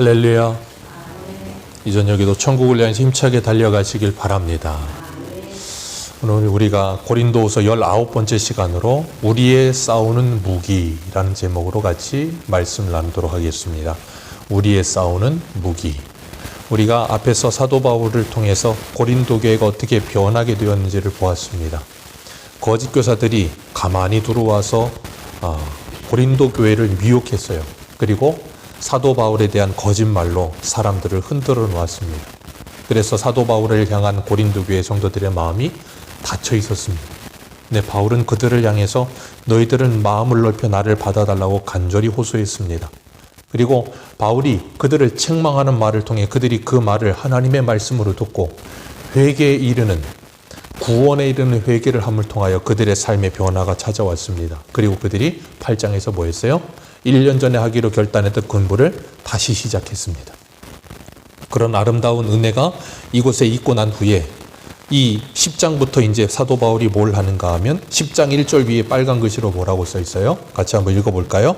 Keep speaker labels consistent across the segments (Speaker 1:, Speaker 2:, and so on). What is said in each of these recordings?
Speaker 1: 할렐루야. 이 저녁에도 천국을 향해서 힘차게 달려가시길 바랍니다. 오늘 우리가 고린도후서 19번째 시간으로 우리의 싸우는 무기라는 제목으로 같이 말씀을 나누도록 하겠습니다. 우리의 싸우는 무기. 우리가 앞에서 사도 바울을 통해서 고린도 교회가 어떻게 변하게 되었는지를 보았습니다. 거짓 교사들이 가만히 들어와서 고린도 교회를 미혹했어요. 그리고 사도 바울에 대한 거짓말로 사람들을 흔들어 놓았습니다. 그래서 사도 바울을 향한 고린도 교회 성도들의 마음이 닫혀 있었습니다. 근데 바울은 그들을 향해서 너희들은 마음을 넓혀 나를 받아달라고 간절히 호소했습니다. 그리고 바울이 그들을 책망하는 말을 통해 그들이 그 말을 하나님의 말씀으로 듣고 회개에 이르는, 구원에 이르는 회개를 함을 통하여 그들의 삶의 변화가 찾아왔습니다. 그리고 그들이 8장에서 뭐 했어요? 1년 전에 하기로 결단했던 공부를 다시 시작했습니다. 그런 아름다운 은혜가 이곳에 있고 난 후에 이 10장부터 이제 사도 바울이 뭘 하는가 하면 10장 1절 위에 빨간 글씨로 뭐라고 써 있어요? 같이 한번 읽어볼까요?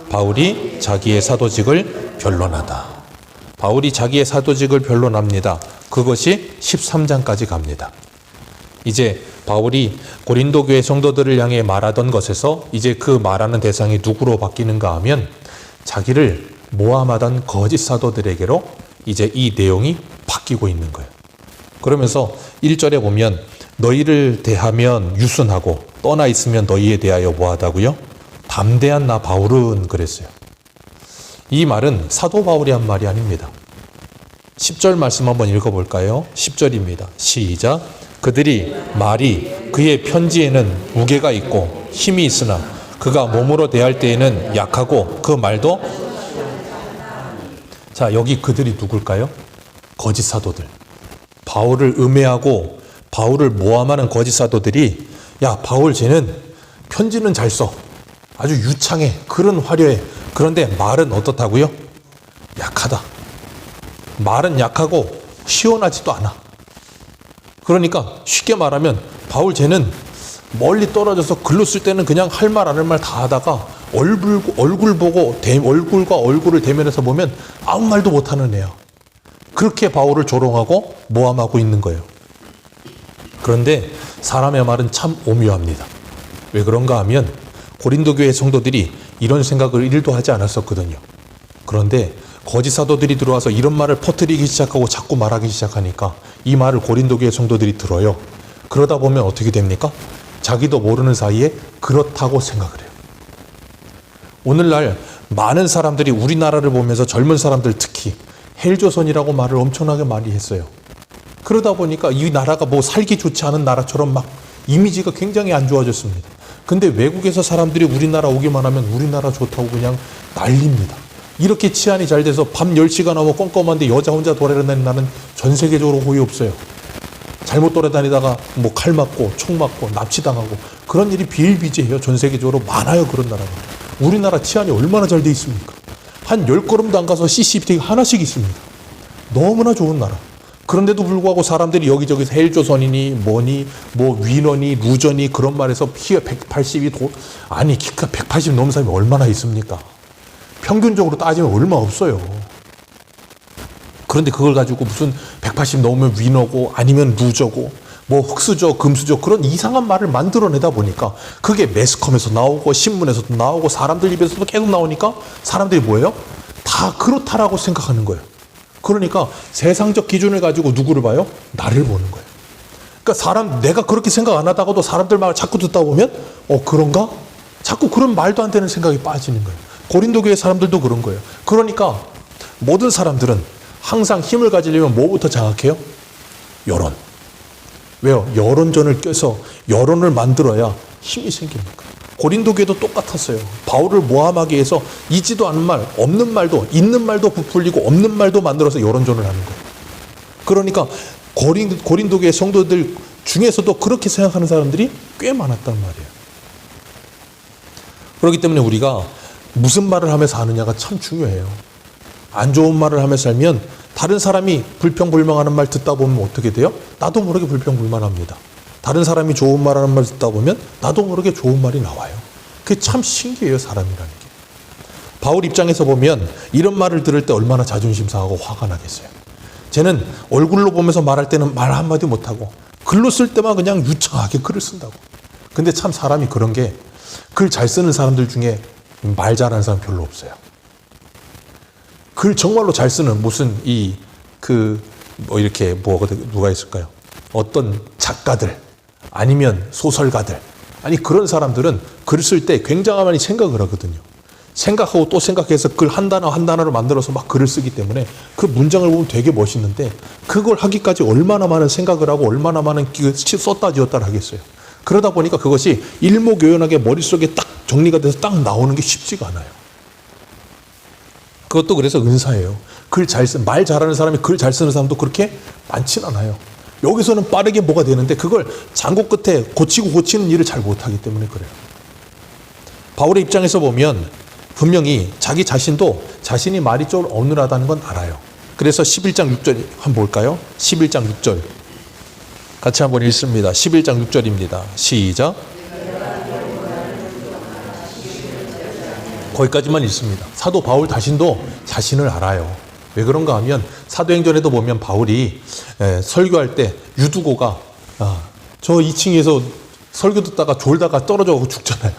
Speaker 1: 바울이 자기의 사도직을 변론하다. 바울이 자기의 사도직을 변론합니다. 그것이 13장까지 갑니다. 이제 바울이 고린도 교회 성도들을 향해 말하던 것에서 이제 그 말하는 대상이 누구로 바뀌는가 하면 자기를 모함하던 거짓 사도들에게로 이제 이 내용이 바뀌고 있는 거예요. 그러면서 1절에 보면 너희를 대하면 유순하고 떠나 있으면 너희에 대하여 뭐하다고요? 담대한 나 바울은 그랬어요. 이 말은 사도 바울이 한 말이 아닙니다. 10절 말씀 한번 읽어볼까요? 10절입니다. 시작. 그들이 말이 그의 편지에는 무게가 있고 힘이 있으나 그가 몸으로 대할 때에는 약하고 그 말도 자, 여기 그들이 누굴까요? 거짓 사도들. 바울을 음해하고 바울을 모함하는 거짓 사도들이 야, 바울 쟤는 편지는 잘 써. 아주 유창해. 글은 화려해. 그런데 말은 어떻다고요? 약하다. 말은 약하고 시원하지도 않아. 그러니까 쉽게 말하면 바울 쟤는 멀리 떨어져서 글로 쓸 때는 그냥 할 말 안 할 말 다 하다가 얼굴 보고 얼굴과 얼굴을 대면해서 보면 아무 말도 못하는 애야. 그렇게 바울을 조롱하고 모함하고 있는 거예요. 그런데 사람의 말은 참 오묘합니다. 왜 그런가 하면 고린도 교회 성도들이 이런 생각을 1도 하지 않았었거든요. 그런데 거짓 사도들이 들어와서 이런 말을 퍼뜨리기 시작하고 자꾸 말하기 시작하니까 이 말을 고린도 교회 성도들이 들어요. 그러다 보면 어떻게 됩니까? 자기도 모르는 사이에 그렇다고 생각을 해요. 오늘날 많은 사람들이 우리나라를 보면서 젊은 사람들 특히 헬조선이라고 말을 엄청나게 많이 했어요. 그러다 보니까 이 나라가 뭐 살기 좋지 않은 나라처럼 막 이미지가 굉장히 안 좋아졌습니다. 근데 외국에서 사람들이 우리나라 오기만 하면 우리나라 좋다고 그냥 난립니다. 이렇게 치안이 잘 돼서 밤 10시가 넘어 껌껌한데 여자 혼자 돌아다니는 나는 전 세계적으로 거의 없어요. 잘못 돌아다니다가 뭐 칼 맞고 총 맞고 납치당하고 그런 일이 비일비재해요. 전 세계적으로 많아요. 그런 나라가. 우리나라 치안이 얼마나 잘 돼 있습니까? 한 10걸음도 안 가서 CCTV가 하나씩 있습니다. 너무나 좋은 나라. 그런데도 불구하고 사람들이 여기저기서 헬조선이니 뭐니 뭐 위너니 루저니 그런 말에서 키가 180이 아니 키가 180 넘는 사람이 얼마나 있습니까? 평균적으로 따지면 얼마 없어요. 그런데 그걸 가지고 무슨 180 넘으면 위너고 아니면 루저고 뭐 흑수저 금수저 그런 이상한 말을 만들어내다 보니까 그게 매스컴에서 나오고 신문에서도 나오고 사람들 입에서도 계속 나오니까 사람들이 뭐예요? 다 그렇다라고 생각하는 거예요. 그러니까 세상적 기준을 가지고 누구를 봐요? 나를 보는 거예요. 그러니까 내가 그렇게 생각 안 하다가도 사람들 말을 자꾸 듣다 보면 그런가? 자꾸 그런 말도 안 되는 생각이 빠지는 거예요. 고린도 교회 사람들도 그런 거예요. 그러니까 모든 사람들은 항상 힘을 가지려면 뭐부터 장악해요? 여론. 왜요? 여론전을 껴서 여론을 만들어야 힘이 생깁니까? 고린도 교회도 똑같았어요. 바울을 모함하기 위해서 있지도 않은 말, 없는 말도, 있는 말도 부풀리고 없는 말도 만들어서 여론전을 하는 거예요. 그러니까 고린도 교회 성도들 중에서도 그렇게 생각하는 사람들이 꽤 많았단 말이에요. 그렇기 때문에 우리가 무슨 말을 하면서 하느냐가 참 중요해요. 안 좋은 말을 하면서 살면 다른 사람이 불평불만하는 말 듣다 보면 어떻게 돼요? 나도 모르게 불평불만합니다. 다른 사람이 좋은 말하는 말 듣다 보면 나도 모르게 좋은 말이 나와요. 그게 참 신기해요, 사람이라는 게. 바울 입장에서 보면 이런 말을 들을 때 얼마나 자존심 상하고 화가 나겠어요. 쟤는 얼굴로 보면서 말할 때는 말 한마디 못하고 글로 쓸 때만 그냥 유창하게 글을 쓴다고. 근데 참 사람이 그런 게 글 잘 쓰는 사람들 중에 말 잘하는 사람 별로 없어요. 글 정말로 잘 쓰는 무슨 이렇게 누가 있을까요? 어떤 작가들 아니면 소설가들 아니 그런 사람들은 글 쓸 때 굉장히 많이 생각을 하거든요. 생각하고 또 생각해서 글 한 단어 한 단어를 만들어서 막 글을 쓰기 때문에 그 문장을 보면 되게 멋있는데 그걸 하기까지 얼마나 많은 생각을 하고 얼마나 많은 썼다 지었다를 하겠어요. 그러다 보니까 그것이 일목요연하게 머릿속에 딱 정리가 돼서 딱 나오는 게 쉽지가 않아요. 그것도 그래서 은사예요. 말 잘하는 사람이 글 잘 쓰는 사람도 그렇게 많진 않아요. 여기서는 빠르게 뭐가 되는데 그걸 장고 끝에 고치는 일을 잘 못하기 때문에 그래요. 바울의 입장에서 보면 분명히 자기 자신도 자신이 말이 좀 어눌하다는 건 알아요. 그래서 11장 6절 한번 볼까요? 11장 6절 같이 한번 읽습니다. 11장 6절입니다. 시작. 거기까지만 읽습니다. 사도 바울 자신도 자신을 알아요. 왜 그런가 하면 사도행전에도 보면 바울이 설교할 때 유두고가 저 2층에서 설교 듣다가 졸다가 떨어져가고 죽잖아요.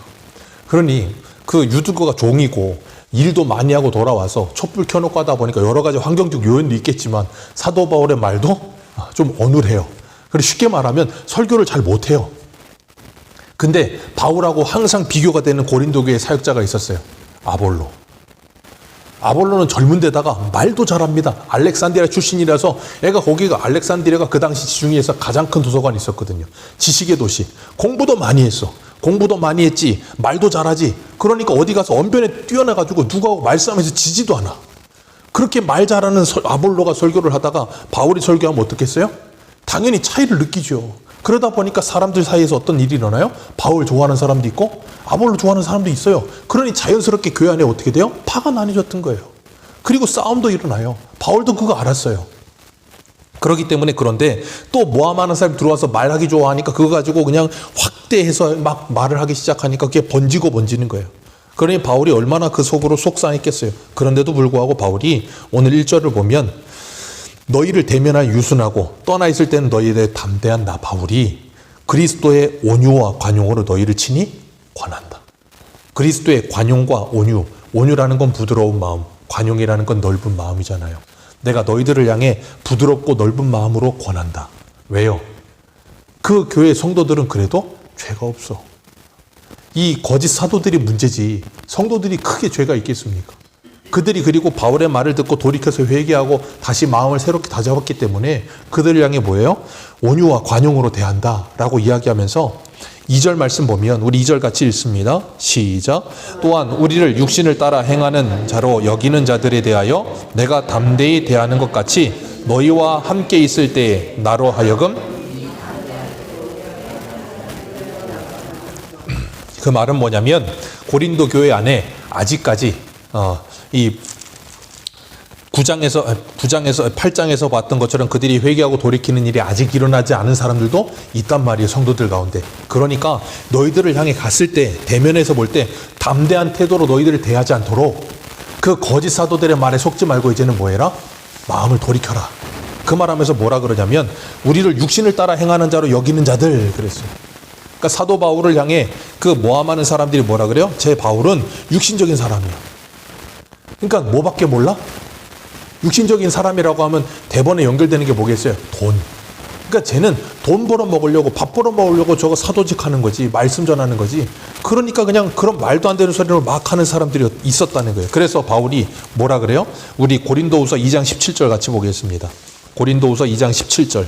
Speaker 1: 그러니 그 유두고가 종이고 일도 많이 하고 돌아와서 촛불 켜놓고 하다 보니까 여러 가지 환경적 요인도 있겠지만 사도 바울의 말도 좀 어눌해요. 그래서 쉽게 말하면 설교를 잘 못해요. 근데 바울하고 항상 비교가 되는 고린도 교회 사역자가 있었어요. 아볼로는 젊은 데다가 말도 잘합니다. 알렉산드리아 출신이라서 거기가 알렉산드리아가 그 당시 지중해에서 가장 큰 도서관이 있었거든요. 지식의 도시. 공부도 많이 했어. 공부도 많이 했지. 말도 잘하지. 그러니까 어디 가서 언변에 뛰어나가지고 누구하고 말싸움에서 지지도 않아. 그렇게 말 잘하는 아볼로가 설교를 하다가 바울이 설교하면 어떻겠어요? 당연히 차이를 느끼죠. 그러다 보니까 사람들 사이에서 어떤 일이 일어나요? 바울 좋아하는 사람도 있고 아볼로 좋아하는 사람도 있어요. 그러니 자연스럽게 교회 안에 어떻게 돼요? 파가 나뉘어졌던 거예요. 그리고 싸움도 일어나요. 바울도 그거 알았어요. 그렇기 때문에 그런데 또 모함하는 사람이 들어와서 말하기 좋아하니까 그거 가지고 그냥 확대해서 막 말을 하기 시작하니까 그게 번지는 거예요. 그러니 바울이 얼마나 그 속으로 속상했겠어요. 그런데도 불구하고 바울이 오늘 1절을 보면 너희를 대면하여 유순하고 떠나 있을 때는 너희에 대해 담대한 나 바울이 그리스도의 온유와 관용으로 너희를 친히 권한다. 그리스도의 관용과 온유라는 건 부드러운 마음, 관용이라는 건 넓은 마음이잖아요. 내가 너희들을 향해 부드럽고 넓은 마음으로 권한다. 왜요? 그 교회 성도들은 그래도 죄가 없어. 이 거짓 사도들이 문제지 성도들이 크게 죄가 있겠습니까? 그들이 그리고 바울의 말을 듣고 돌이켜서 회개하고 다시 마음을 새롭게 다잡았기 때문에 그들을 향해 뭐예요? 온유와 관용으로 대한다라고 이야기하면서 2절 말씀 보면 우리 2절 같이 읽습니다. 시작. 또한 우리를 육신을 따라 행하는 자로 여기는 자들에 대하여 내가 담대히 대하는 것 같이 너희와 함께 있을 때에 나로 하여금 그 말은 뭐냐면 고린도 교회 안에 아직까지 이 8장에서 봤던 것처럼 그들이 회개하고 돌이키는 일이 아직 일어나지 않은 사람들도 있단 말이에요. 성도들 가운데. 그러니까 너희들을 향해 갔을 때 대면에서 볼 때 담대한 태도로 너희들을 대하지 않도록 그 거짓 사도들의 말에 속지 말고 이제는 뭐 해라? 마음을 돌이켜라. 그 말하면서 뭐라 그러냐면 우리를 육신을 따라 행하는 자로 여기는 자들 그랬어요. 그러니까 사도 바울을 향해 그 모함하는 사람들이 뭐라 그래요? 제 바울은 육신적인 사람이야. 그러니까 뭐밖에 몰라? 육신적인 사람이라고 하면 대번에 연결되는 게 뭐겠어요? 돈. 그러니까 쟤는 돈 벌어 먹으려고 밥 벌어 먹으려고 저거 사도직 하는 거지 말씀 전하는 거지. 그러니까 그냥 그런 말도 안 되는 소리를 막 하는 사람들이 있었다는 거예요. 그래서 바울이 뭐라 그래요? 우리 고린도후서 2장 17절 같이 보겠습니다. 고린도후서 2장 17절.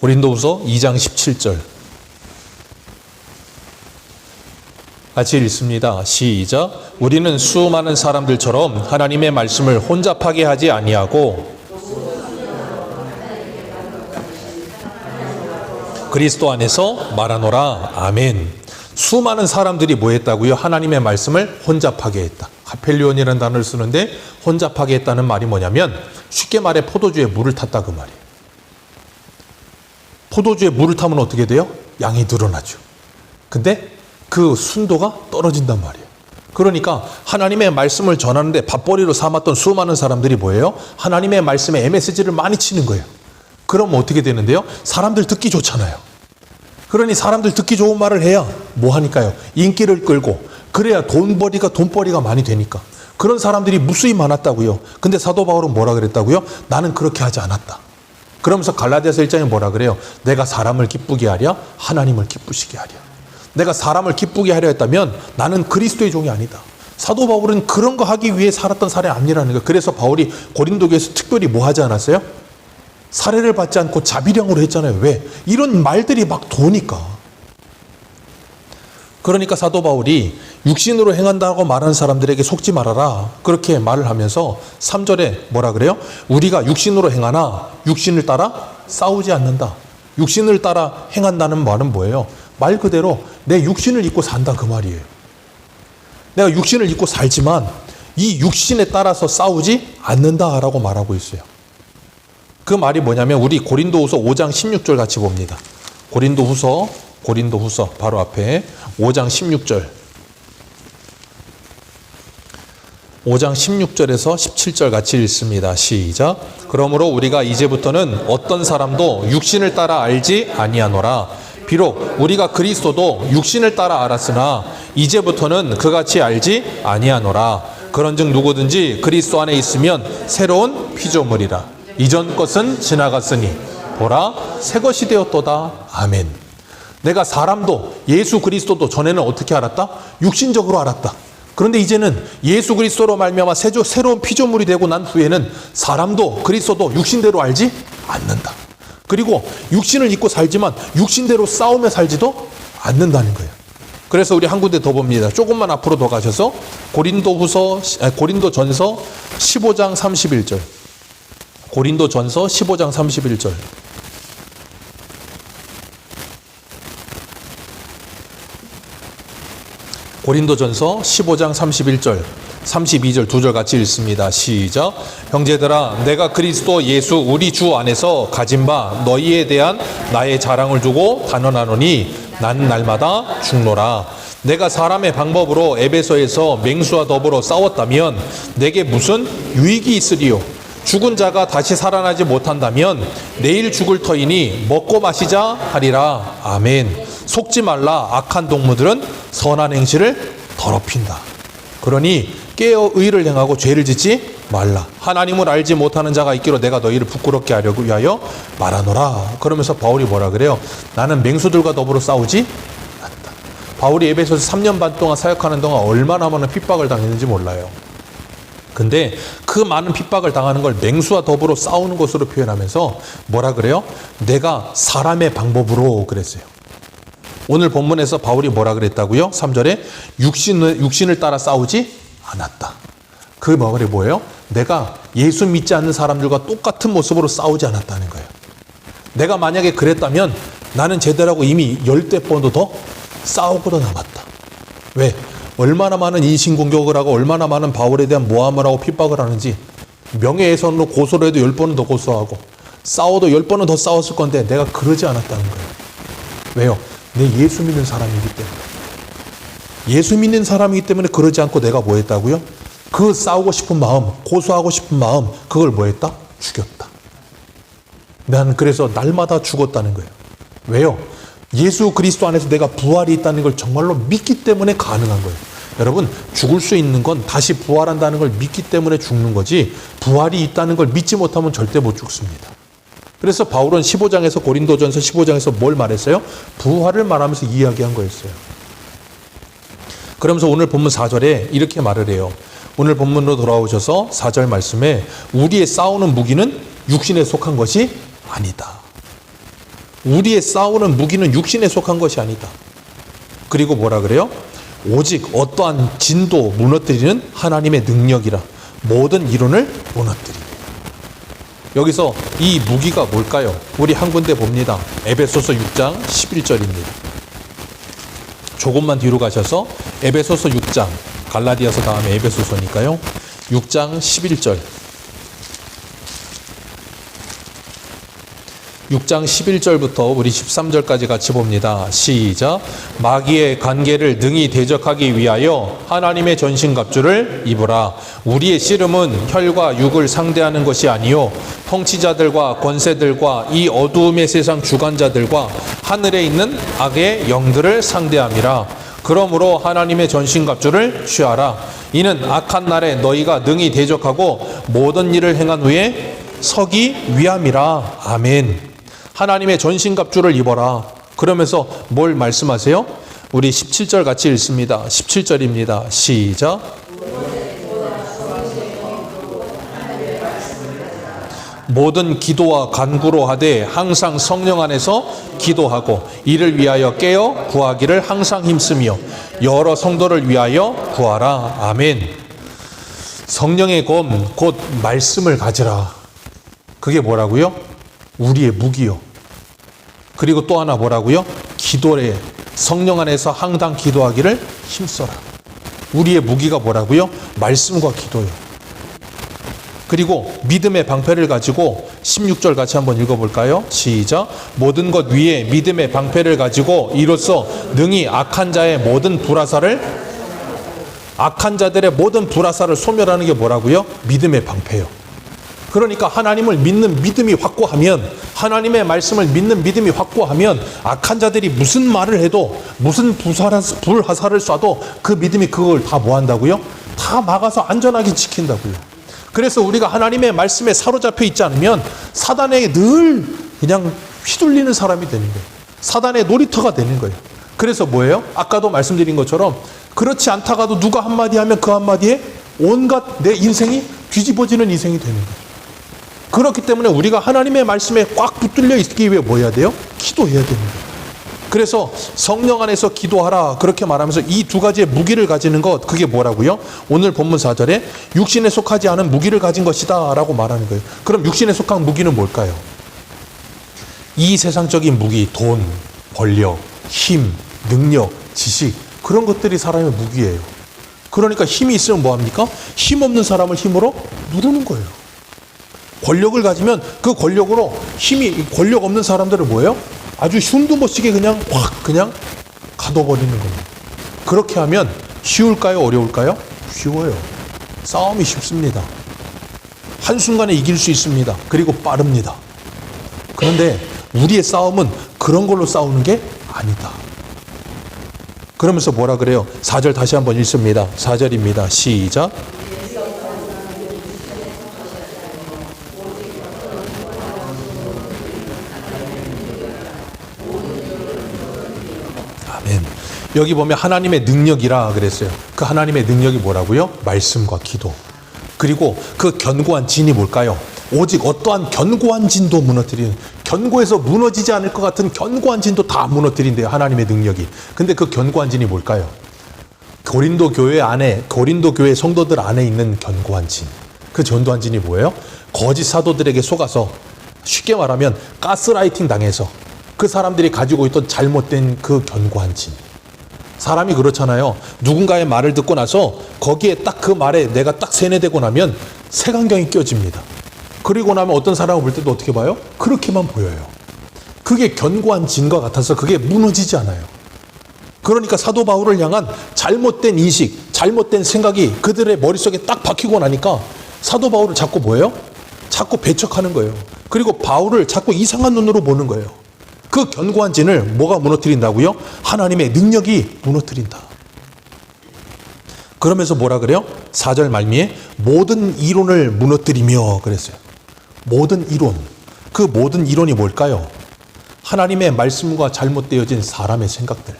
Speaker 1: 고린도후서 2장 17절. 같이 읽습니다. 시작. 우리는 수많은 사람들처럼 하나님의 말씀을 혼잡하게 하지 아니하고 그리스도 안에서 말하노라. 아멘. 수많은 사람들이 뭐 했다고요? 하나님의 말씀을 혼잡하게 했다. 카펠리온이라는 단어를 쓰는데 혼잡하게 했다는 말이 뭐냐면 쉽게 말해 포도주에 물을 탔다 그 말이에요. 포도주에 물을 타면 어떻게 돼요? 양이 늘어나죠. 근데 그 순도가 떨어진단 말이에요. 그러니까 하나님의 말씀을 전하는데 밥벌이로 삼았던 수많은 사람들이 뭐예요? 하나님의 말씀에 MSG를 많이 치는 거예요. 그럼 어떻게 되는데요? 사람들 듣기 좋잖아요. 그러니 사람들 듣기 좋은 말을 해야 뭐 하니까요? 인기를 끌고, 그래야 돈벌이가 많이 되니까. 그런 사람들이 무수히 많았다고요. 근데 사도 바울은 뭐라 그랬다고요? 나는 그렇게 하지 않았다. 그러면서 갈라디아서 1장에 뭐라 그래요? 내가 사람을 기쁘게 하랴 하나님을 기쁘시게 하랴. 내가 사람을 기쁘게 하려 했다면 나는 그리스도의 종이 아니다. 사도 바울은 그런 거 하기 위해 살았던 사람이 아니라는 거예요. 그래서 바울이 고린도 교회에서 특별히 뭐 하지 않았어요? 살해를 받지 않고 자비령으로 했잖아요. 왜? 이런 말들이 막 도니까. 그러니까 사도 바울이 육신으로 행한다고 말하는 사람들에게 속지 말아라. 그렇게 말을 하면서 3절에 뭐라 그래요? 우리가 육신으로 행하나 육신을 따라 싸우지 않는다. 육신을 따라 행한다는 말은 뭐예요? 말 그대로 내 육신을 입고 산다 그 말이에요. 내가 육신을 입고 살지만 이 육신에 따라서 싸우지 않는다라고 말하고 있어요. 그 말이 뭐냐면 우리 고린도후서 5장 16절 같이 봅니다. 고린도후서 바로 앞에 5장 16절. 5장 16절에서 17절 같이 읽습니다. 시작. 그러므로 우리가 이제부터는 어떤 사람도 육신을 따라 알지 아니하노라. 비록 우리가 그리스도도 육신을 따라 알았으나 이제부터는 그같이 알지 아니하노라. 그런즉 누구든지 그리스도 안에 있으면 새로운 피조물이라. 이전 것은 지나갔으니 보라 새 것이 되었도다. 아멘. 내가 사람도 예수 그리스도도 전에는 어떻게 알았다? 육신적으로 알았다. 그런데 이제는 예수 그리스도로 말미암아 새로운 피조물이 되고 난 후에는 사람도 그리스도도 육신대로 알지 않는다. 그리고 육신을 입고 살지만 육신대로 싸우며 살지도 않는다는 거예요. 그래서 우리 한 군데 더 봅니다. 조금만 앞으로 더 가셔서 고린도전서 15장 31절. 고린도전서 15장 31절. 고린도전서 15장 31절, 32절 두 절 같이 읽습니다. 시작. 형제들아 내가 그리스도 예수 우리 주 안에서 가진 바 너희에 대한 나의 자랑을 두고 단언하노니 난 날마다 죽노라. 내가 사람의 방법으로 에베소에서 맹수와 더불어 싸웠다면 내게 무슨 유익이 있으리요? 죽은 자가 다시 살아나지 못한다면 내일 죽을 터이니 먹고 마시자 하리라. 아멘. 속지 말라. 악한 동무들은 선한 행실을 더럽힌다. 그러니 깨어 의를 행하고 죄를 짓지 말라. 하나님을 알지 못하는 자가 있기로 내가 너희를 부끄럽게 하려고 위하여 말하노라. 그러면서 바울이 뭐라 그래요? 나는 맹수들과 더불어 싸우지 않다. 바울이 에베소에서 3년 반 동안 사역하는 동안 얼마나 많은 핍박을 당했는지 몰라요. 근데 그 많은 핍박을 당하는 걸 맹수와 더불어 싸우는 것으로 표현하면서 뭐라 그래요? 내가 사람의 방법으로 그랬어요. 오늘 본문에서 바울이 뭐라 그랬다고요? 3절에 육신을 따라 싸우지 않았다. 그 말이 뭐예요? 내가 예수 믿지 않는 사람들과 똑같은 모습으로 싸우지 않았다는 거예요. 내가 만약에 그랬다면 나는 제대로하고 이미 10대 번도 더 싸우고도 남았다. 왜? 얼마나 많은 인신공격을 하고 얼마나 많은 바울에 대한 모함을 하고 핍박을 하는지 명예훼손으로 고소를 해도 10번은 더 고소하고 싸워도 10번은 더 싸웠을 건데 내가 그러지 않았다는 거예요. 왜요? 내 예수 믿는 사람이기 때문에. 예수 믿는 사람이기 때문에 그러지 않고 내가 뭐 했다고요? 그 싸우고 싶은 마음, 고소하고 싶은 마음, 그걸 뭐 했다? 죽였다. 나는 그래서 날마다 죽었다는 거예요. 왜요? 예수 그리스도 안에서 내가 부활이 있다는 걸 정말로 믿기 때문에 가능한 거예요. 여러분, 죽을 수 있는 건 다시 부활한다는 걸 믿기 때문에 죽는 거지 부활이 있다는 걸 믿지 못하면 절대 못 죽습니다. 그래서 바울은 15장에서 고린도전서 15장에서 뭘 말했어요? 부활을 말하면서 이야기한 거였어요. 그러면서 오늘 본문 4절에 이렇게 말을 해요. 오늘 본문으로 돌아오셔서 4절 말씀에 우리의 싸우는 무기는 육신에 속한 것이 아니다. 우리의 싸우는 무기는 육신에 속한 것이 아니다. 그리고 뭐라 그래요? 오직 어떠한 진도 무너뜨리는 하나님의 능력이라 모든 이론을 무너뜨리고. 여기서 이 무기가 뭘까요? 우리 한 군데 봅니다. 에베소서 6장 11절입니다. 조금만 뒤로 가셔서 에베소서 6장, 갈라디아서 다음에 에베소서니까요. 6장 11절. 6장 11절부터 우리 13절까지 같이 봅니다. 시작. 마귀의 관계를 능히 대적하기 위하여 하나님의 전신갑주를 입으라. 우리의 씨름은 혈과 육을 상대하는 것이 아니요 통치자들과 권세들과 이 어두움의 세상 주관자들과 하늘에 있는 악의 영들을 상대함이라. 그러므로 하나님의 전신갑주를 취하라. 이는 악한 날에 너희가 능히 대적하고 모든 일을 행한 후에 서기 위함이라. 아멘. 하나님의 전신갑주를 입어라. 그러면서 뭘 말씀하세요? 우리 17절 같이 읽습니다. 17절입니다. 시작. 모든 기도와 간구로 하되 항상 성령 안에서 기도하고 이를 위하여 깨어 구하기를 항상 힘쓰며 여러 성도를 위하여 구하라. 아멘. 성령의 검 곧 말씀을 가지라. 그게 뭐라고요? 우리의 무기요. 그리고 또 하나 뭐라고요? 기도에 성령 안에서 항상 기도하기를 힘써라. 우리의 무기가 뭐라고요? 말씀과 기도요. 그리고 믿음의 방패를 가지고 16절 같이 한번 읽어볼까요? 시작. 모든 것 위에 믿음의 방패를 가지고 이로써 능히 악한 자들의 모든 불화살을 소멸하는 게 뭐라고요? 믿음의 방패요. 그러니까 하나님을 믿는 믿음이 확고하면, 하나님의 말씀을 믿는 믿음이 확고하면 악한 자들이 무슨 말을 해도, 무슨 불화살을 쏴도 그 믿음이 그걸 다 뭐한다고요? 다 막아서 안전하게 지킨다고요. 그래서 우리가 하나님의 말씀에 사로잡혀 있지 않으면 사단에게 늘 그냥 휘둘리는 사람이 되는 거예요. 사단의 놀이터가 되는 거예요. 그래서 뭐예요? 아까도 말씀드린 것처럼 그렇지 않다가도 누가 한마디 하면 그 한마디에 온갖 내 인생이 뒤집어지는 인생이 되는 거예요. 그렇기 때문에 우리가 하나님의 말씀에 꽉 붙들려 있기 위해 뭐 해야 돼요? 기도해야 되는 거예요. 그래서 성령 안에서 기도하라 그렇게 말하면서 이 두 가지의 무기를 가지는 것, 그게 뭐라고요? 오늘 본문 4절에 육신에 속하지 않은 무기를 가진 것이다 라고 말하는 거예요. 그럼 육신에 속한 무기는 뭘까요? 이 세상적인 무기, 돈, 권력, 힘, 능력, 지식, 그런 것들이 사람의 무기예요. 그러니까 힘이 있으면 뭐합니까? 힘없는 사람을 힘으로 누르는 거예요. 권력을 가지면 그 권력으로 권력 없는 사람들을 뭐예요? 아주 흉도 못 치게 그냥 확 그냥 가둬버리는 겁니다. 그렇게 하면 쉬울까요? 어려울까요? 쉬워요. 싸움이 쉽습니다. 한순간에 이길 수 있습니다. 그리고 빠릅니다. 그런데 우리의 싸움은 그런 걸로 싸우는 게 아니다. 그러면서 뭐라 그래요? 4절 다시 한번 읽습니다. 4절입니다. 시작. 여기 보면 하나님의 능력이라 그랬어요. 그 하나님의 능력이 뭐라고요? 말씀과 기도. 그리고 그 견고한 진이 뭘까요? 오직 어떠한 견고한 진도 무너뜨리는, 견고해서 무너지지 않을 것 같은 견고한 진도 다 무너뜨린대요. 하나님의 능력이. 근데 그 견고한 진이 뭘까요? 고린도 교회 성도들 안에 있는 견고한 진. 그 견고한 진이 뭐예요? 거짓 사도들에게 속아서, 쉽게 말하면 가스라이팅 당해서 그 사람들이 가지고 있던 잘못된 그 견고한 진. 사람이 그렇잖아요. 누군가의 말을 듣고 나서 거기에 딱 그 말에 내가 딱 세뇌되고 나면 색안경이 껴집니다. 그리고 나면 어떤 사람을 볼 때도 어떻게 봐요? 그렇게만 보여요. 그게 견고한 진과 같아서 그게 무너지지 않아요. 그러니까 사도 바울을 향한 잘못된 인식, 잘못된 생각이 그들의 머릿속에 딱 박히고 나니까 사도 바울을 자꾸 뭐예요? 자꾸 배척하는 거예요. 그리고 바울을 자꾸 이상한 눈으로 보는 거예요. 그 견고한 진을 뭐가 무너뜨린다고요? 하나님의 능력이 무너뜨린다. 그러면서 뭐라 그래요? 4절 말미에 모든 이론을 무너뜨리며 그랬어요. 모든 이론. 그 모든 이론이 뭘까요? 하나님의 말씀과 잘못되어진 사람의 생각들,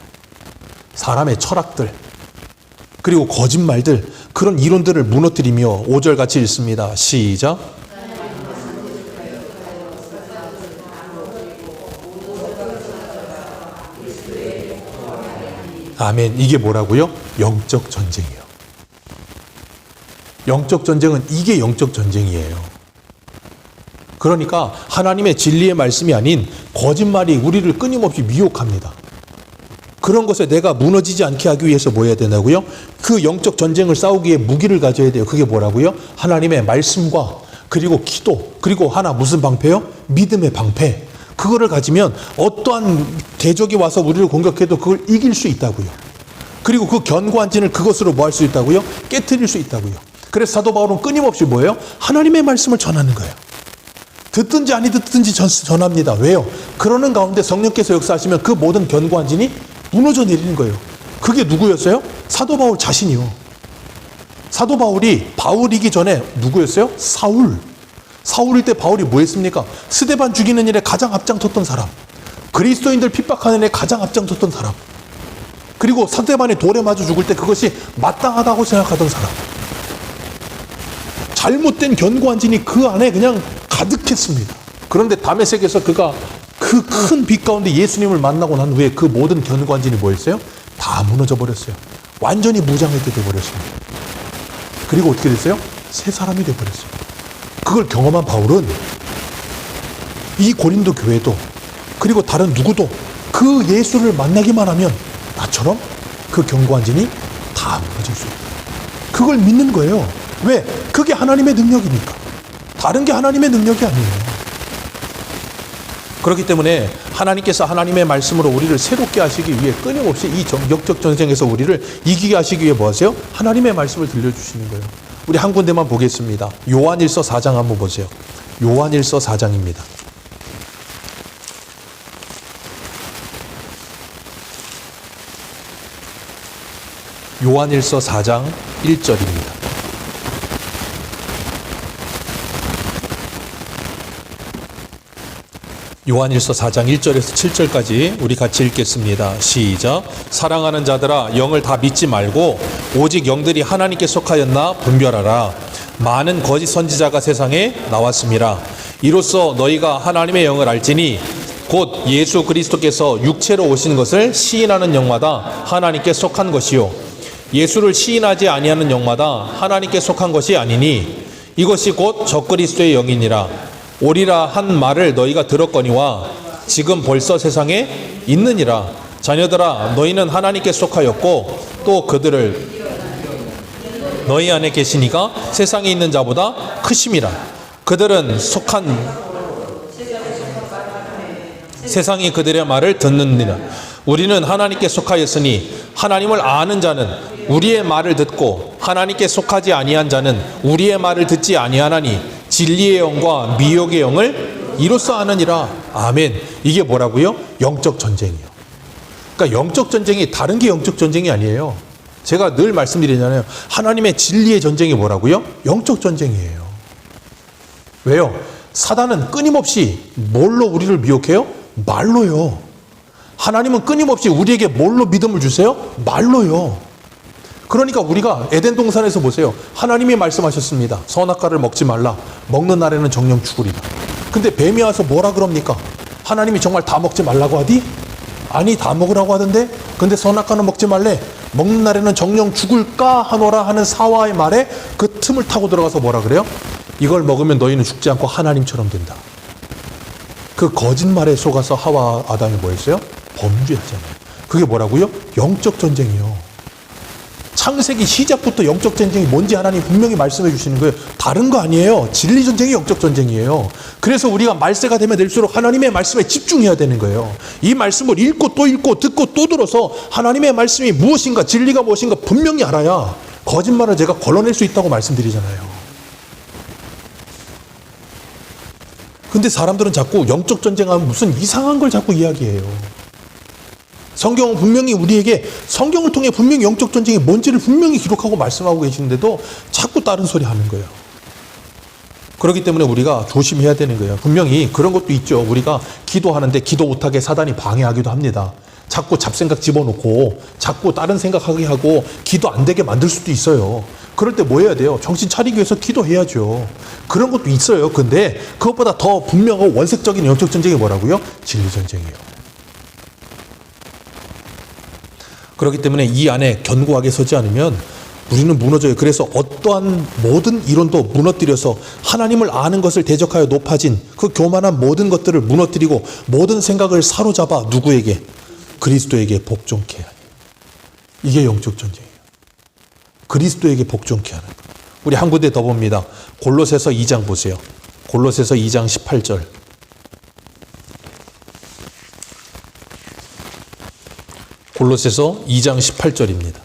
Speaker 1: 사람의 철학들, 그리고 거짓말들, 그런 이론들을 무너뜨리며 5절 같이 읽습니다. 시작. 아멘. 이게 뭐라고요? 영적 전쟁이에요. 영적 전쟁은 이게 영적 전쟁이에요. 그러니까 하나님의 진리의 말씀이 아닌 거짓말이 우리를 끊임없이 미혹합니다. 그런 것에 내가 무너지지 않게 하기 위해서 뭐 해야 된다고요? 그 영적 전쟁을 싸우기에 무기를 가져야 돼요. 그게 뭐라고요? 하나님의 말씀과 그리고 기도, 그리고 하나 무슨 방패요? 믿음의 방패. 그거를 가지면 어떠한 대적이 와서 우리를 공격해도 그걸 이길 수 있다고요. 그리고 그 견고한 진을 그것으로 뭐 할 수 있다고요? 깨트릴 수 있다고요. 그래서 사도 바울은 끊임없이 뭐예요? 하나님의 말씀을 전하는 거예요. 듣든지 아니 듣든지 전합니다. 왜요? 그러는 가운데 성령께서 역사하시면 그 모든 견고한 진이 무너져 내리는 거예요. 그게 누구였어요? 사도 바울 자신이요. 사도 바울이 바울이기 전에 누구였어요? 사울. 사울일 때 바울이 뭐 했습니까? 스데반 죽이는 일에 가장 앞장섰던 사람. 그리스도인들 핍박하는 일에 가장 앞장섰던 사람. 그리고 스데반이 돌에 맞아 죽을 때 그것이 마땅하다고 생각하던 사람. 잘못된 견고한 진이 그 안에 그냥 가득했습니다. 그런데 다메섹에서 그가 그 큰 빛 가운데 예수님을 만나고 난 후에 그 모든 견고한 진이 뭐였어요? 다 무너져 버렸어요. 완전히 무장하게 되어버렸습니다. 그리고 어떻게 됐어요? 새 사람이 되어버렸어요. 그걸 경험한 바울은 이 고린도 교회도 그리고 다른 누구도 그 예수를 만나기만 하면 나처럼 그 견고한 진이 다 무너질 수 있다. 그걸 믿는 거예요. 왜? 그게 하나님의 능력이니까. 다른 게 하나님의 능력이 아니에요. 그렇기 때문에 하나님께서 하나님의 말씀으로 우리를 새롭게 하시기 위해 끊임없이 이 영적 전쟁에서 우리를 이기게 하시기 위해 뭐 하세요? 하나님의 말씀을 들려주시는 거예요. 우리 한 군데만 보겠습니다. 요한일서 4장 한번 보세요. 요한일서 4장입니다. 요한일서 4장 1절입니다. 요한일서 4장 1절에서 7절까지 우리 같이 읽겠습니다. 시작. 사랑하는 자들아, 영을 다 믿지 말고 오직 영들이 하나님께 속하였나 분별하라. 많은 거짓 선지자가 세상에 나왔습니다. 이로써 너희가 하나님의 영을 알지니 곧 예수 그리스도께서 육체로 오신 것을 시인하는 영마다 하나님께 속한 것이요 예수를 시인하지 아니하는 영마다 하나님께 속한 것이 아니니 이것이 곧 적그리스도의 영이니라. 오리라 한 말을 너희가 들었거니와 지금 벌써 세상에 있느니라. 자녀들아, 너희는 하나님께 속하였고 또 그들을 너희 안에 계시니가 세상에 있는 자보다 크심이라. 그들은 속한 세상이 그들의 말을 듣느니라. 우리는 하나님께 속하였으니 하나님을 아는 자는 우리의 말을 듣고 하나님께 속하지 아니한 자는 우리의 말을 듣지 아니하나니 진리의 영과 미혹의 영을 이로써 아느니라. 아멘. 이게 뭐라고요? 영적 전쟁이요. 그러니까 영적 전쟁이 다른 게 영적 전쟁이 아니에요. 제가 늘 말씀드리잖아요. 하나님의 진리의 전쟁이 뭐라고요? 영적 전쟁이에요. 왜요? 사단은 끊임없이 뭘로 우리를 미혹해요? 말로요. 하나님은 끊임없이 우리에게 뭘로 믿음을 주세요? 말로요. 그러니까 우리가 에덴 동산에서 보세요. 하나님이 말씀하셨습니다. 선악과를 먹지 말라. 먹는 날에는 정령 죽으리라. 근데 뱀이 와서 뭐라 그럽니까? 하나님이 정말 다 먹지 말라고 하디? 아니, 다 먹으라고 하던데? 근데 선악과는 먹지 말래. 먹는 날에는 정령 죽을까 하노라 하는 사와의 말에 그 틈을 타고 들어가서 뭐라 그래요? 이걸 먹으면 너희는 죽지 않고 하나님처럼 된다. 그 거짓말에 속아서 하와 아담이 뭐였어요? 범죄했잖아요. 그게 뭐라고요? 영적 전쟁이요. 창세기 시작부터 영적 전쟁이 뭔지 하나님 분명히 말씀해 주시는 거예요. 다른 거 아니에요. 진리 전쟁이 영적 전쟁이에요. 그래서 우리가 말세가 되면 될수록 하나님의 말씀에 집중해야 되는 거예요. 이 말씀을 읽고 또 읽고 듣고 또 들어서 하나님의 말씀이 무엇인가, 진리가 무엇인가 분명히 알아야 거짓말을 제가 걸러낼 수 있다고 말씀드리잖아요. 근데 사람들은 자꾸 영적 전쟁하면 무슨 이상한 걸 자꾸 이야기해요. 성경은 분명히 우리에게 성경을 통해 분명히 영적 전쟁이 뭔지를 분명히 기록하고 말씀하고 계시는데도 자꾸 다른 소리 하는 거예요. 그렇기 때문에 우리가 조심해야 되는 거예요. 분명히 그런 것도 있죠. 우리가 기도하는데 기도 못하게 사단이 방해하기도 합니다. 자꾸 잡생각 집어넣고 자꾸 다른 생각하게 하고 기도 안 되게 만들 수도 있어요. 그럴 때 뭐 해야 돼요? 정신 차리기 위해서 기도해야죠. 그런 것도 있어요. 근데 그것보다 더 분명하고 원색적인 영적 전쟁이 뭐라고요? 진리 전쟁이에요. 그렇기 때문에 이 안에 견고하게 서지 않으면 우리는 무너져요. 그래서 어떠한 모든 이론도 무너뜨려서 하나님을 아는 것을 대적하여 높아진 그 교만한 모든 것들을 무너뜨리고 모든 생각을 사로잡아 누구에게? 그리스도에게 복종케 하니. 이게 영적 전쟁이에요. 그리스도에게 복종케 하는 것. 우리 한 군데 더 봅니다. 골로새서 2장 보세요. 골로새서 2장 18절. 골로새서 2장 18절입니다.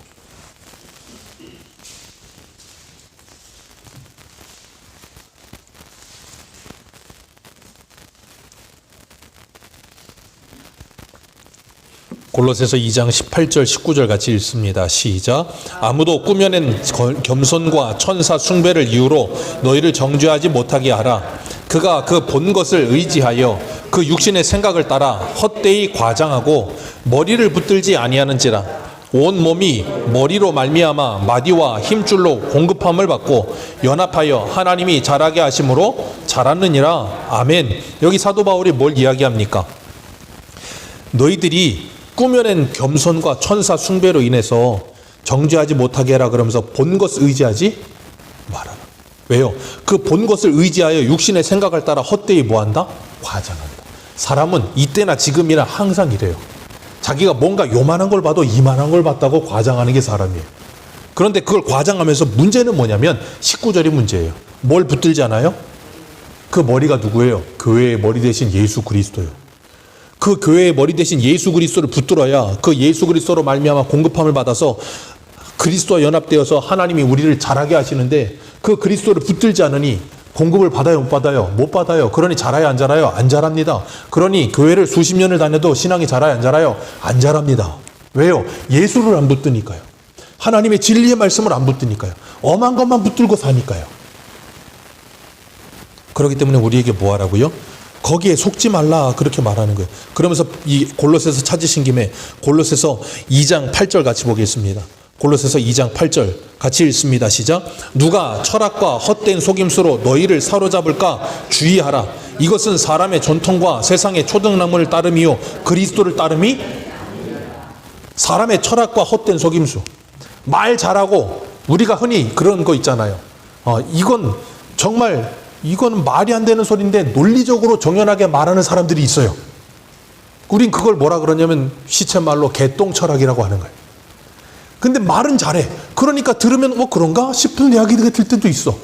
Speaker 1: 골로새서 2장 18절 19절 같이 읽습니다. 시작. 아무도 꾸며낸 겸손과 천사 숭배를 이유로 너희를 정죄하지 못하게 하라. 그가 그 본 것을 의지하여 그 육신의 생각을 따라 헛되이 과장하고 머리를 붙들지 아니하는지라. 온 몸이 머리로 말미암아 마디와 힘줄로 공급함을 받고 연합하여 하나님이 자라게 하심으로 자랐느니라. 아멘. 여기 사도 바울이 뭘 이야기합니까? 너희들이 꾸며낸 겸손과 천사 숭배로 인해서 정죄하지 못하게 해라 그러면서 본 것을 의지하지 말아라. 왜요? 그 본 것을 의지하여 육신의 생각을 따라 헛되이 뭐한다? 과장한다. 사람은 이때나 지금이나 항상 이래요. 자기가 뭔가 요만한 걸 봐도 이만한 걸 봤다고 과장하는 게 사람이에요. 그런데 그걸 과장하면서 문제는 뭐냐면 19절이 문제예요. 뭘 붙들지 않아요? 그 머리가 누구예요? 교회의 머리 대신 예수 그리스도예요. 그 교회의 머리 대신 예수 그리스도를 붙들어야 그 예수 그리스도로 말미암아 공급함을 받아서 그리스도와 연합되어서 하나님이 우리를 자라게 하시는데 그 그리스도를 붙들지 않으니 공급을 받아요? 못 받아요? 못 받아요. 그러니 자라요? 안 자라요? 안 자랍니다. 그러니 교회를 수십 년을 다녀도 신앙이 자라요? 안 자라요? 안 자랍니다. 왜요? 예수를 안 붙드니까요. 하나님의 진리의 말씀을 안 붙드니까요. 엄한 것만 붙들고 사니까요. 그렇기 때문에 우리에게 뭐 하라고요? 거기에 속지 말라 그렇게 말하는 거예요. 그러면서 이 골로새서 찾으신 김에 골로새서 2장 8절 같이 보겠습니다. 골로새서 2장 8절 같이 읽습니다. 시작. 누가 철학과 헛된 속임수로 너희를 사로잡을까 주의하라. 이것은 사람의 전통과 세상의 초등학문을 따름이요 그리스도를 따름이. 사람의 철학과 헛된 속임수. 말 잘하고 우리가 흔히 그런 거 있잖아요. 이건 정말 이건 말이 안 되는 소리인데 논리적으로 정연하게 말하는 사람들이 있어요. 우린 그걸 뭐라 그러냐면 시체말로 개똥 철학이라고 하는 거예요. 근데 말은 잘해. 그러니까 들으면 뭐 그런가 싶은 이야기가 들 때도 있어.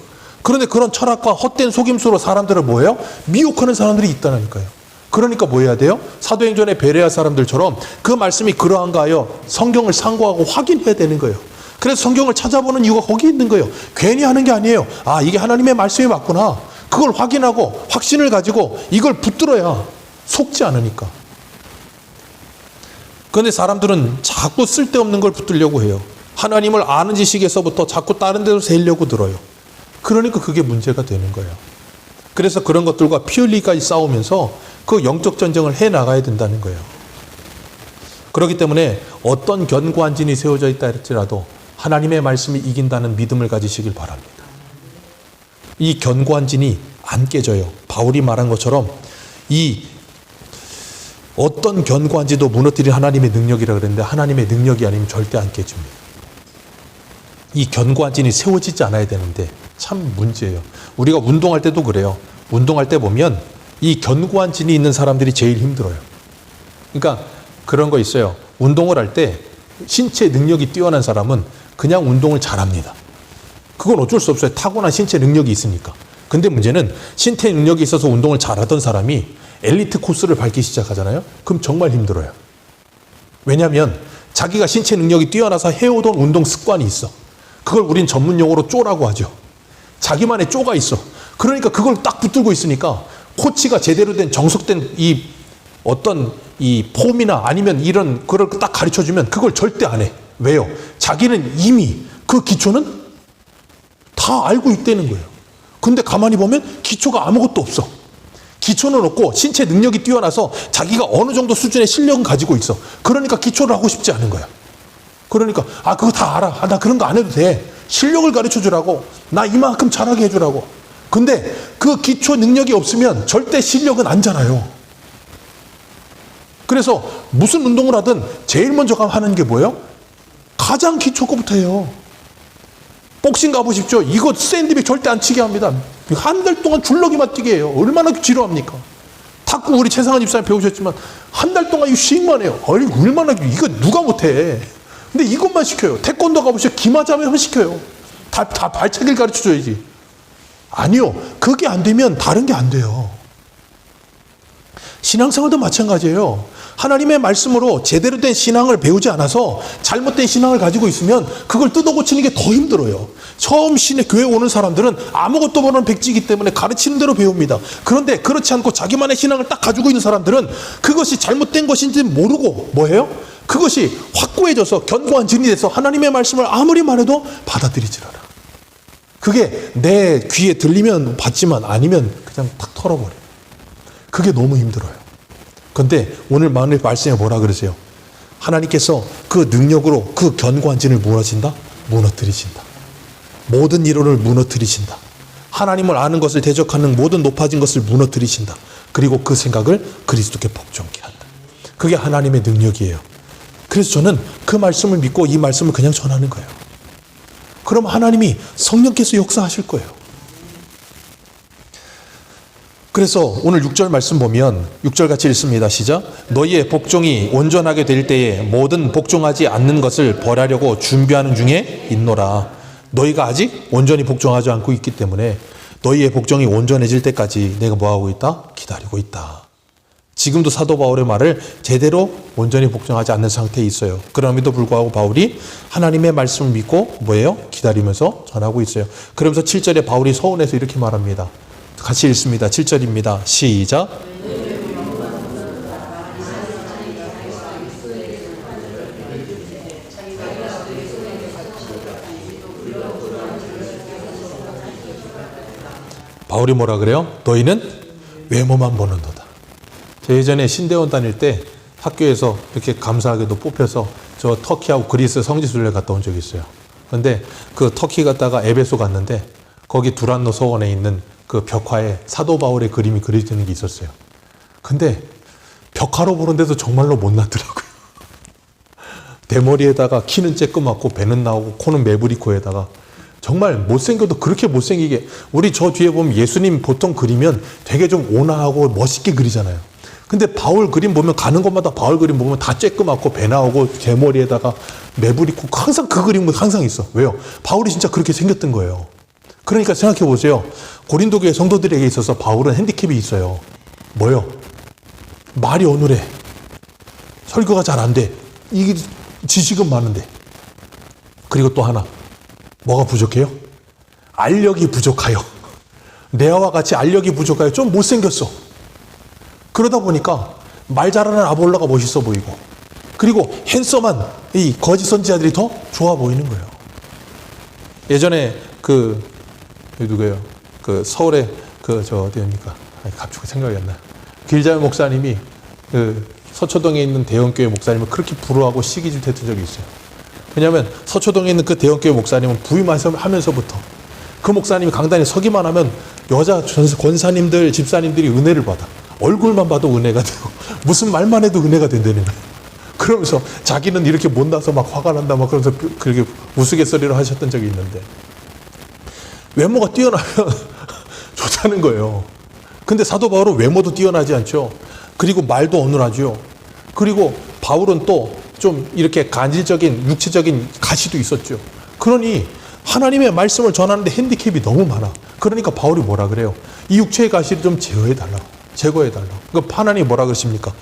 Speaker 1: 그런데 그런 철학과 헛된 속임수로 사람들을 뭐예요? 미혹하는 사람들이 있다니까요. 그러니까 뭐 해야 돼요? 사도행전의 베레아 사람들처럼 그 말씀이 그러한가 하여 성경을 상고하고 확인해야 되는 거예요. 그래서 성경을 찾아보는 이유가 거기 있는 거예요. 괜히 하는 게 아니에요. 아, 이게 하나님의 말씀이 맞구나. 그걸 확인하고 확신을 가지고 이걸 붙들어야 속지 않으니까. 그런데 사람들은 자꾸 쓸데없는 걸 붙들려고 해요. 하나님을 아는 지식에서부터 자꾸 다른 데로 세려고 들어요. 그러니까 그게 문제가 되는 거예요. 그래서 그런 것들과 피 흘리기까지 싸우면서 그 영적 전쟁을 해나가야 된다는 거예요. 그렇기 때문에 어떤 견고한 진이 세워져 있다 할지라도 하나님의 말씀이 이긴다는 믿음을 가지시길 바랍니다. 이 견고한 진이 안 깨져요. 바울이 말한 것처럼 이 어떤 견고한지도 무너뜨린 하나님의 능력이라 그랬는데 하나님의 능력이 아니면 절대 안 깨집니다. 이 견고한 진이 세워지지 않아야 되는데 참 문제예요. 우리가 운동할 때도 그래요. 운동할 때 보면 이 견고한 진이 있는 사람들이 제일 힘들어요. 그러니까 그런 거 있어요. 운동을 할 때 신체 능력이 뛰어난 사람은 그냥 운동을 잘합니다. 그건 어쩔 수 없어요. 타고난 신체 능력이 있으니까. 근데 문제는 신체 능력이 있어서 운동을 잘하던 사람이 엘리트 코스를 밟기 시작하잖아요. 그럼 정말 힘들어요. 왜냐하면 자기가 신체 능력이 뛰어나서 해오던 운동 습관이 있어. 그걸 우린 전문 용어로 쪼라고 하죠. 자기만의 쪼가 있어. 그러니까 그걸 딱 붙들고 있으니까 코치가 제대로 된 정석된 이 어떤 이 폼이나 아니면 이런 거를 딱 가르쳐주면 그걸 절대 안 해. 왜요? 자기는 이미 그 기초는 다 알고 있다는 거예요. 근데 가만히 보면 기초가 아무것도 없어. 기초는 없고 신체 능력이 뛰어나서 자기가 어느 정도 수준의 실력은 가지고 있어. 그러니까 기초를 하고 싶지 않은 거야. 그러니까 그거 다 알아. 나 그런 거 안 해도 돼. 실력을 가르쳐 주라고. 나 이만큼 잘하게 해주라고. 근데 그 기초 능력이 없으면 절대 실력은 안 자라요. 그래서 무슨 운동을 하든 제일 먼저 하는 게 뭐예요? 가장 기초 거부터 해요. 복싱 가보십시오. 이거 샌드백 절대 안 치게 합니다. 한 달 동안 줄넘기만 뛰게 해요. 얼마나 지루합니까? 탁구 우리 최상한 집사님 배우셨지만 한 달 동안 이거 스윙만 해요. 얼마나 이거 누가 못해. 근데 이것만 시켜요. 태권도 가보시죠. 기마자면 시켜요. 다 발차기를 가르쳐줘야지. 아니요. 그게 안 되면 다른 게 안 돼요. 신앙생활도 마찬가지예요. 하나님의 말씀으로 제대로 된 신앙을 배우지 않아서 잘못된 신앙을 가지고 있으면 그걸 뜯어고치는 게 더 힘들어요. 처음 교회 오는 사람들은 아무것도 모르는 백지이기 때문에 가르치는 대로 배웁니다. 그런데 그렇지 않고 자기만의 신앙을 딱 가지고 있는 사람들은 그것이 잘못된 것인지 모르고 뭐예요? 그것이 확고해져서 견고한 진이 돼서 하나님의 말씀을 아무리 말해도 받아들이질 않아. 그게 내 귀에 들리면 받지만 아니면 그냥 탁 털어버려요. 그게 너무 힘들어요. 그런데 오늘 말씀에 뭐라 그러세요? 하나님께서 그 능력으로 그 견고한 진을 무너뜨리신다. 모든 이론을 무너뜨리신다. 하나님을 아는 것을 대적하는 모든 높아진 것을 무너뜨리신다. 그리고 그 생각을 그리스도께 복종케 한다. 그게 하나님의 능력이에요. 그래서 저는 그 말씀을 믿고 이 말씀을 그냥 전하는 거예요. 그럼 하나님이 성령께서 역사하실 거예요. 그래서 오늘 6절 말씀 보면 6절 같이 읽습니다. 시작. 너희의 복종이 온전하게 될 때에 모든 복종하지 않는 것을 벌하려고 준비하는 중에 있노라. 너희가 아직 온전히 복종하지 않고 있기 때문에 너희의 복종이 온전해질 때까지 내가 뭐하고 있다? 기다리고 있다. 지금도 사도 바울의 말을 제대로 온전히 복종하지 않는 상태에 있어요. 그럼에도 불구하고 바울이 하나님의 말씀을 믿고 뭐예요? 기다리면서 전하고 있어요. 그러면서 7절에 바울이 서운해서 이렇게 말합니다. 같이 읽습니다. 7절입니다. 시작. 바울이 뭐라 그래요? 너희는 외모만 보는도다. 저 예전에 신대원 다닐 때 학교에서 이렇게 감사하게도 뽑혀서 저 터키하고 그리스 성지순례 갔다 온 적이 있어요. 근데 그 터키 갔다가 에베소 갔는데 거기 두란노 서원에 있는 그 벽화에 사도 바울의 그림이 그려지는 게 있었어요. 근데 벽화로 보는데도 정말로 못났더라고요. 대머리에다가 키는 쬐끄맣고 배는 나오고 코는 매부리코에다가 정말 못생겨도 그렇게 못생기게, 우리 저 뒤에 보면 예수님 보통 그리면 되게 좀 온화하고 멋있게 그리잖아요. 근데 바울 그림 보면 가는 곳마다 바울 그림 보면 다 쬐끄맣고 배 나오고 대머리에다가 매부리코, 항상 그 그림은 항상 있어. 왜요? 바울이 진짜 그렇게 생겼던 거예요. 그러니까 생각해 보세요. 고린도 교회 성도들에게 있어서 바울은 핸디캡이 있어요. 뭐요? 말이 어눌해. 설교가 잘 안 돼. 이게 지식은 많은데. 그리고 또 하나. 뭐가 부족해요? 알력이 부족해요. 레아와 같이 알력이 부족해요. 좀 못생겼어. 그러다 보니까 말 잘하는 아볼로가 멋있어 보이고, 그리고 핸섬한 이 거짓 선지자들이 더 좋아 보이는 거예요. 예전에 누구예요? 그 서울에 어디입니까? 갑자기 생각이 안 나요. 길자연 목사님이 그 서초동에 있는 대형교회 목사님을 그렇게 부러워하고 시기질투 했던 적이 있어요. 왜냐하면 서초동에 있는 그 대형교회 목사님은 부임하면서부터 그 목사님이 강단에 서기만 하면 여자 권사님들, 집사님들이 은혜를 받아. 얼굴만 봐도 은혜가 되고 무슨 말만 해도 은혜가 된다는 거예요. 그러면서 자기는 이렇게 못나서 막 화가 난다 막 그러면서 그렇게 우스갯소리로 하셨던 적이 있는데, 외모가 뛰어나면 좋다는 거예요. 근데 사도 바울은 외모도 뛰어나지 않죠. 그리고 말도 어눌하죠. 그리고 바울은 또 좀 이렇게 간질적인 육체적인 가시도 있었죠. 그러니 하나님의 말씀을 전하는데 핸디캡이 너무 많아. 그러니까 바울이 뭐라 그래요? 이 육체의 가시를 좀 제거해달라고. 그러니까 하나님이 뭐라 그러십니까?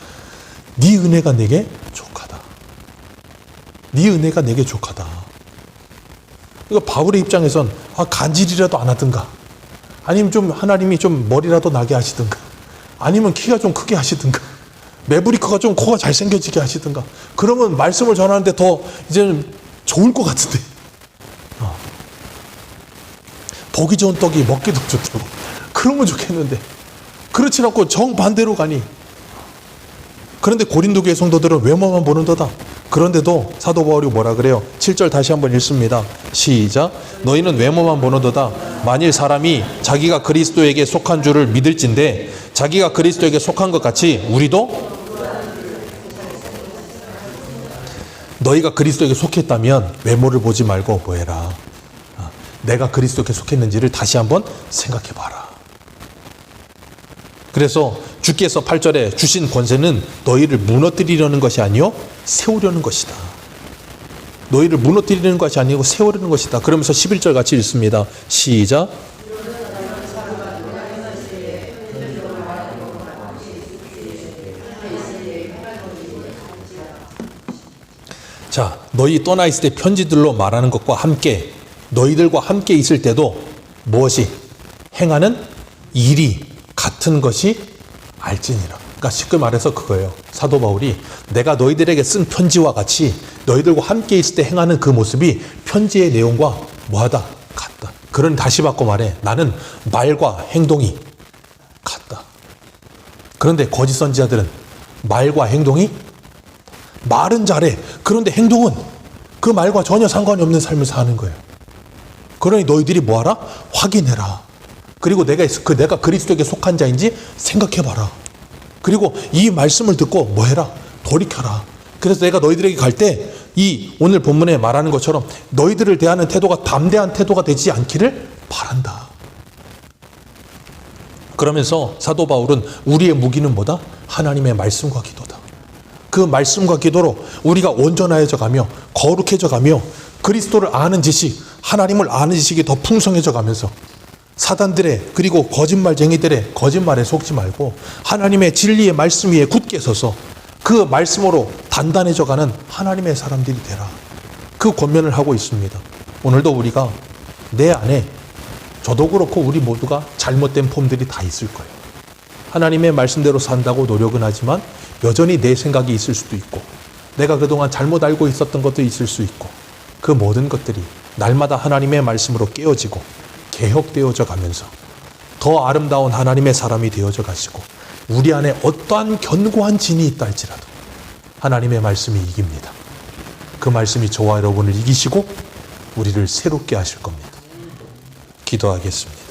Speaker 1: 네 은혜가 내게 족하다. 네 은혜가 내게 족하다. 그러니까 바울의 입장에선 간질이라도 안 하든가, 아니면 좀 하나님이 좀 머리라도 나게 하시든가, 아니면 키가 좀 크게 하시든가, 매부리커가 좀 코가 잘생겨지게 하시든가, 그러면 말씀을 전하는데 더 이제는 좋을 것 같은데, 보기 좋은 떡이 먹기도 좋다고 그러면 좋겠는데 그렇진 않고 정반대로 가니. 그런데 고린도 교회 성도들은 외모만 보는도다. 그런데도 사도 바울이 뭐라 그래요? 7절 다시 한번 읽습니다. 시작. 너희는 외모만 보는도다. 만일 사람이 자기가 그리스도에게 속한 줄을 믿을진데 자기가 그리스도에게 속한 것 같이 우리도 너희가 그리스도에게 속했다면 외모를 보지 말고 뭐해라? 내가 그리스도에게 속했는지를 다시 한번 생각해 봐라. 그래서 주께서 8절에 주신 권세는 너희를 무너뜨리려는 것이 아니요 세우려는 것이다. 너희를 무너뜨리는 것이 아니고 세우려는 것이다. 그러면서 11절 같이 읽습니다. 시작. 자, 너희 떠나 있을 때 편지들로 말하는 것과 함께 너희들과 함께 있을 때도 무엇이 행하는 일이 같은 것이 알지니라. 그러니까 쉽게 말해서 그거예요. 사도 바울이 내가 너희들에게 쓴 편지와 같이 너희들과 함께 있을 때 행하는 그 모습이 편지의 내용과 뭐하다? 같다. 그런 다시 바꿔 말해 나는 말과 행동이 같다. 그런데 거짓 선지자들은 말과 행동이 말은 잘해. 그런데 행동은 그 말과 전혀 상관이 없는 삶을 사는 거예요. 그러니 너희들이 뭐하라? 확인해라. 그리고 내가 그리스도에게 속한 자인지 생각해봐라. 그리고 이 말씀을 듣고 뭐해라? 돌이켜라. 그래서 내가 너희들에게 갈 때 이 오늘 본문에 말하는 것처럼 너희들을 대하는 태도가 담대한 태도가 되지 않기를 바란다. 그러면서 사도 바울은 우리의 무기는 뭐다? 하나님의 말씀과 기도다. 그 말씀과 기도로 우리가 온전해져 가며 거룩해져 가며 그리스도를 아는 지식, 하나님을 아는 지식이 더 풍성해져 가면서 사단들의 그리고 거짓말쟁이들의 거짓말에 속지 말고 하나님의 진리의 말씀 위에 굳게 서서 그 말씀으로 단단해져 가는 하나님의 사람들이 되라. 그 권면을 하고 있습니다. 오늘도 우리가 내 안에 저도 그렇고 우리 모두가 잘못된 폼들이 다 있을 거예요. 하나님의 말씀대로 산다고 노력은 하지만 여전히 내 생각이 있을 수도 있고 내가 그동안 잘못 알고 있었던 것도 있을 수 있고 그 모든 것들이 날마다 하나님의 말씀으로 깨어지고 개혁되어져 가면서 더 아름다운 하나님의 사람이 되어져 가시고 우리 안에 어떠한 견고한 진이 있다 할지라도 하나님의 말씀이 이깁니다. 그 말씀이 저와 여러분을 이기시고 우리를 새롭게 하실 겁니다. 기도하겠습니다.